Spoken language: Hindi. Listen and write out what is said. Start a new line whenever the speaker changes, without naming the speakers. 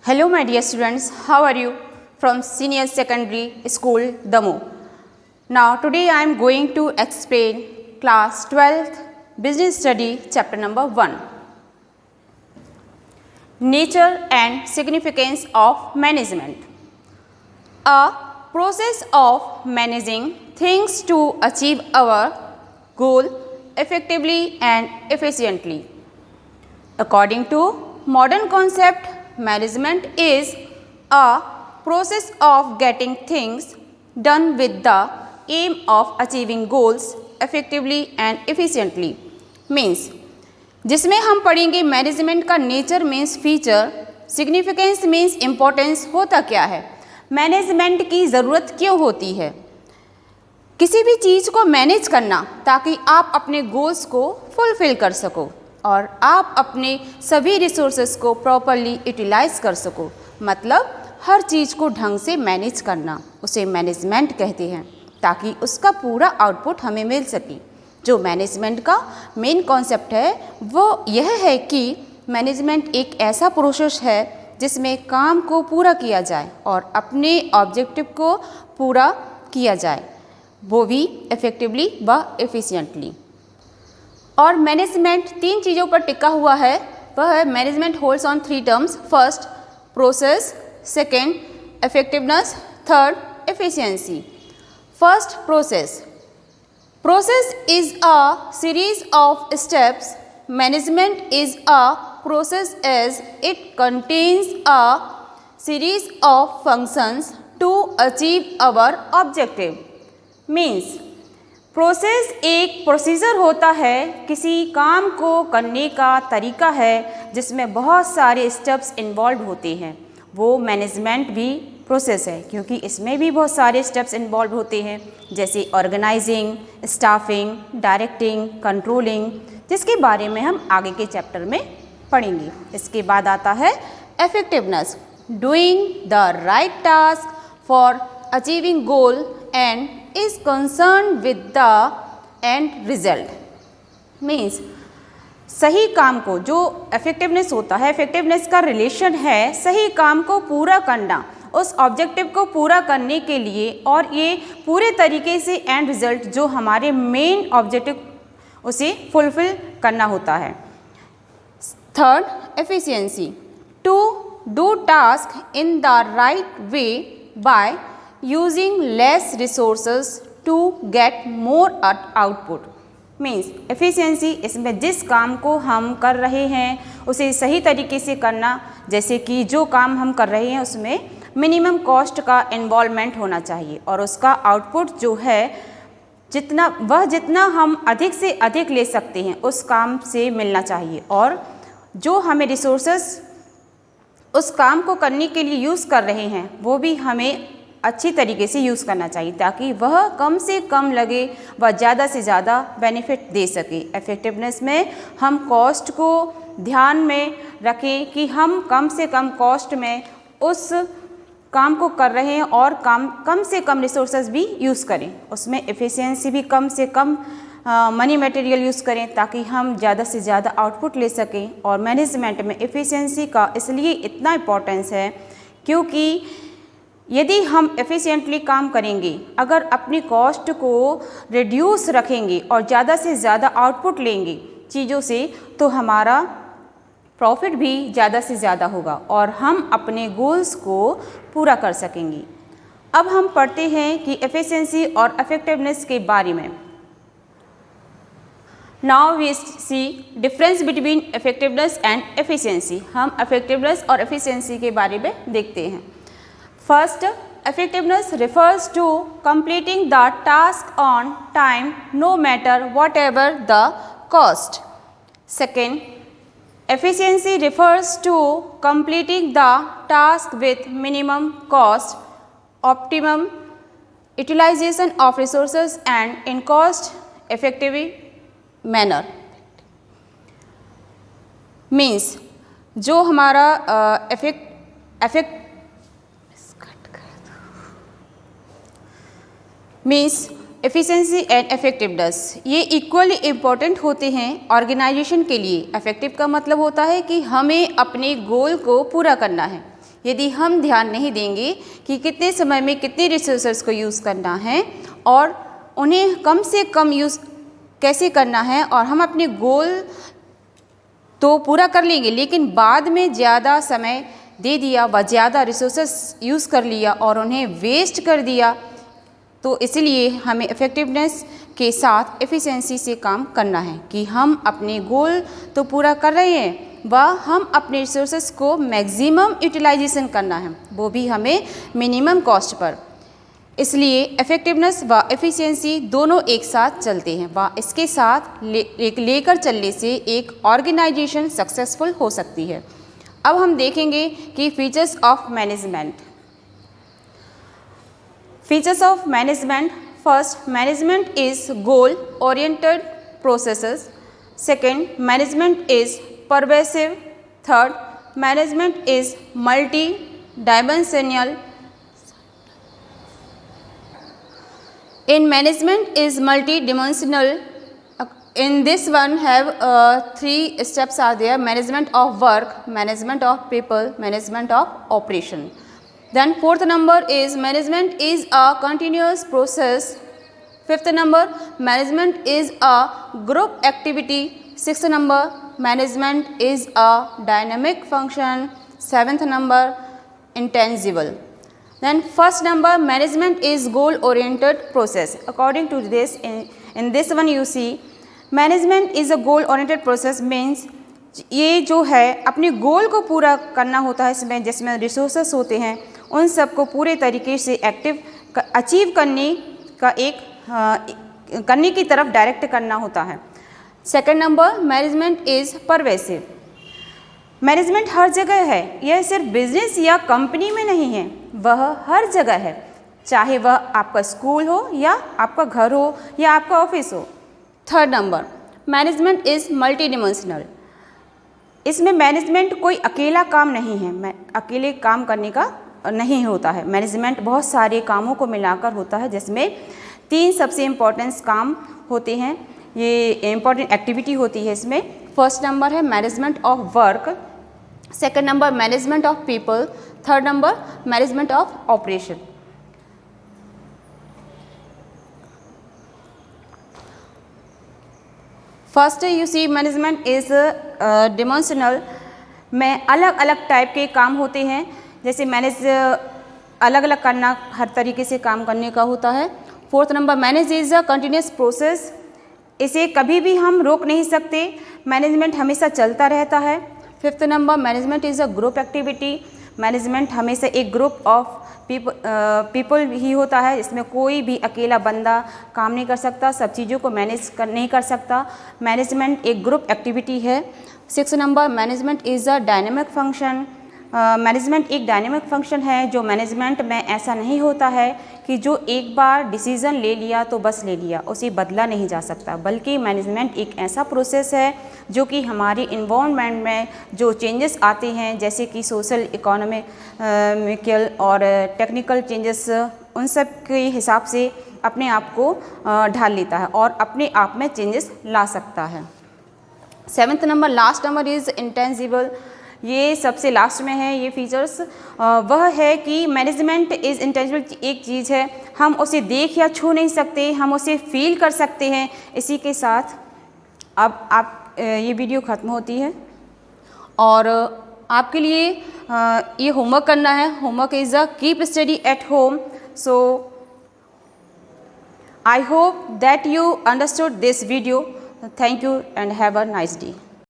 Hello my dear students, how are you? From Senior Secondary School, Damoh. Now today I am going to explain class 12th Business Study chapter number 1. Nature and Significance of Management. A process of managing things to achieve our goal effectively and efficiently. According to modern concept, management is a process of getting things done with the aim of achieving goals effectively and efficiently. Means जिसमें हम पढ़ेंगे मैनेजमेंट का nature means feature, significance means importance होता क्या है, मैनेजमेंट की ज़रूरत क्यों होती है, किसी भी चीज़ को मैनेज करना ताकि आप अपने गोल्स को फुलफ़िल कर सको और आप अपने सभी रिसोर्सेज को प्रॉपरली यूटिलाइज कर सको। मतलब हर चीज़ को ढंग से मैनेज करना उसे मैनेजमेंट कहते हैं ताकि उसका पूरा आउटपुट हमें मिल सके। जो मैनेजमेंट का मेन कॉन्सेप्ट है वो यह है कि मैनेजमेंट एक ऐसा प्रोसेस है जिसमें काम को पूरा किया जाए और अपने ऑब्जेक्टिव को पूरा किया जाए, वो भी इफ़ेक्टिवली व एफिशिएंटली। और मैनेजमेंट तीन चीज़ों पर टिका हुआ है, वह है management holds on three terms, first process, second effectiveness, third efficiency. First process. Process is a series of steps. Management is a process as it contains a series of functions to achieve our objective. Means process एक प्रोसीजर होता है, किसी काम को करने का तरीका है जिसमें बहुत सारे स्टेप्स इन्वॉल्व होते हैं, वो मैनेजमेंट भी प्रोसेस है क्योंकि इसमें भी बहुत सारे स्टेप्स इन्वॉल्व होते हैं जैसे ऑर्गेनाइजिंग, स्टाफिंग, डायरेक्टिंग, कंट्रोलिंग, जिसके बारे में हम आगे के चैप्टर में पढ़ेंगे। इसके बाद आता है effectiveness, doing the right task for achieving goal and is concern with the end result. Means सही काम को, जो इफेक्टिवनेस होता है, इफेक्टिवनेस का रिलेशन है सही काम को पूरा करना, उस ऑब्जेक्टिव को पूरा करने के लिए, और ये पूरे तरीके से एंड रिजल्ट जो हमारे मेन ऑब्जेक्टिव उसे फुलफिल करना होता है। Third efficiency, to do task in the right way by using less resources to get more output. Means efficiency, इसमें जिस काम को हम कर रहे हैं उसे सही तरीके से करना, जैसे कि जो काम हम कर रहे हैं उसमें मिनिमम कॉस्ट का इन्वॉल्वमेंट होना चाहिए और उसका आउटपुट जो है जितना हम अधिक से अधिक ले सकते हैं उस काम से मिलना चाहिए, और जो हमें रिसोर्सेस उस काम को करने के लिए यूज़ कर रहे हैं वो भी हमें अच्छी तरीके से यूज़ करना चाहिए ताकि वह कम से कम लगे व ज़्यादा से ज़्यादा बेनिफिट दे सके। इफेक्टिवनेस में हम कॉस्ट को ध्यान में रखें कि हम कम से कम कॉस्ट में उस काम को कर रहे हैं और कम से कम रिसोर्सेज भी यूज़ करें, उसमें एफिशिएंसी भी कम से कम मनी मटेरियल यूज़ करें ताकि हम ज़्यादा से ज़्यादा आउटपुट ले सकें। और मैनेजमेंट में एफिशिएंसी का इसलिए इतना इम्पोर्टेंस है क्योंकि यदि हम एफिशिएंटली काम करेंगे, अगर अपनी कॉस्ट को रिड्यूस रखेंगे और ज़्यादा से ज़्यादा आउटपुट लेंगे चीज़ों से, तो हमारा प्रॉफिट भी ज़्यादा से ज़्यादा होगा और हम अपने गोल्स को पूरा कर सकेंगे। अब हम पढ़ते हैं कि एफिशिएंसी और इफेक्टिवनेस के बारे में। Now we see difference between effectiveness and efficiency. हम इफेक्टिवनेस और एफिशिएंसी के बारे में देखते हैं। First, effectiveness refers to completing the task on time no matter whatever the cost. Second, efficiency refers to completing the task with minimum cost, optimum utilization of resources and in cost effective manner. Means जो हमारा मीन्स एफिशिएंसी एंड इफेक्टिवनेस ये इक्वली इम्पॉर्टेंट होते हैं ऑर्गेनाइजेशन के लिए। इफेक्टिव का मतलब होता है कि हमें अपने गोल को पूरा करना है, यदि हम ध्यान नहीं देंगे कि कितने समय में कितने रिसोर्सेज को यूज़ करना है और उन्हें कम से कम यूज़ कैसे करना है, और हम अपने गोल तो पूरा कर लेंगे लेकिन बाद में ज़्यादा समय दे दिया व ज़्यादा रिसोर्सेस यूज़ कर लिया और उन्हें वेस्ट कर दिया, तो इसलिए हमें इफ़ेक्टिवनेस के साथ एफिशिएंसी से काम करना है कि हम अपने गोल तो पूरा कर रहे हैं व हम अपने रिसोर्सेस को मैक्सिमम यूटिलाइजेशन करना है, वो भी हमें मिनिमम कॉस्ट पर। इसलिए इफ़ेक्टिवनेस व एफिशिएंसी दोनों एक साथ चलते हैं व इसके साथ लेकर चलने से एक ऑर्गेनाइजेशन सक्सेसफुल हो सकती है। अब हम देखेंगे कि features of management. Features of management, first, management is goal oriented processes. Second, management is pervasive. Third, management is multi-dimensional. In management is multi-dimensional. In this one have three steps are there: management of work, management of people, management of operation. Then fourth number is management is a continuous process. Fifth number, management is a group activity. Sixth number, management is a dynamic function. Seventh number, intangible. Then first number, management is goal oriented process. According to this, in this one you see management is a goal oriented process means ये जो है अपने गोल को पूरा करना होता है, इसमें जिसमें रिसोर्सेस होते हैं उन सबको पूरे तरीके से अचीव करने का करने की तरफ डायरेक्ट करना होता है। Second number, management is pervasive. Management हर जगह है, यह सिर्फ बिजनेस या कंपनी में नहीं है, वह हर जगह है, चाहे वह आपका स्कूल हो या आपका घर हो या आपका ऑफिस हो। Third number, management is multi dimensional. इसमें मैनेजमेंट कोई अकेला काम नहीं है, अकेले काम करने का नहीं होता है। मैनेजमेंट बहुत सारे कामों को मिलाकर होता है, जिसमें तीन सबसे इम्पोर्टेंट काम होते हैं, ये इम्पोर्टेंट एक्टिविटी होती है इसमें। फर्स्ट नंबर है management of work, second number management of people, third number management of operation. First you see management is dimensional में अलग अलग टाइप के काम होते हैं, जैसे मैनेज अलग अलग करना, हर तरीके से काम करने का होता है। Fourth number, manage is a continuous process, इसे कभी भी हम रोक नहीं सकते, मैनेजमेंट हमेशा चलता रहता है। Fifth number, management is a group activity, management हमेशा एक ग्रुप ऑफ पीपल ही होता है, इसमें कोई भी अकेला बंदा काम नहीं कर सकता, सब चीज़ों को मैनेज नहीं कर सकता। मैनेजमेंट एक ग्रुप एक्टिविटी है। Six number, management is a dynamic function, management एक डायनेमिक फंक्शन है। जो मैनेजमेंट में ऐसा नहीं होता है कि जो एक बार डिसीज़न ले लिया तो बस ले लिया, उसे बदला नहीं जा सकता, बल्कि मैनेजमेंट एक ऐसा प्रोसेस है जो कि हमारी इन्वायरमेंट में जो चेंजेस आते हैं, जैसे कि सोशल, इकोनॉमिकल और टेक्निकल चेंजेस, उन सब के हिसाब से अपने आप को ढाल लेता है और अपने आप में चेंजेस ला सकता है। Seventh number, last number is intangible, ये सबसे लास्ट में है ये फीचर्स। वह है कि मैनेजमेंट इज़ इंटेंजिबल, एक चीज़ है, हम उसे देख या छू नहीं सकते, हम उसे फील कर सकते हैं। इसी के साथ अब आप ये वीडियो ख़त्म होती है और आपके लिए ये होमवर्क करना है। Homework is a keep study at home. So I hope that you understood this video. Thank you and have a nice day.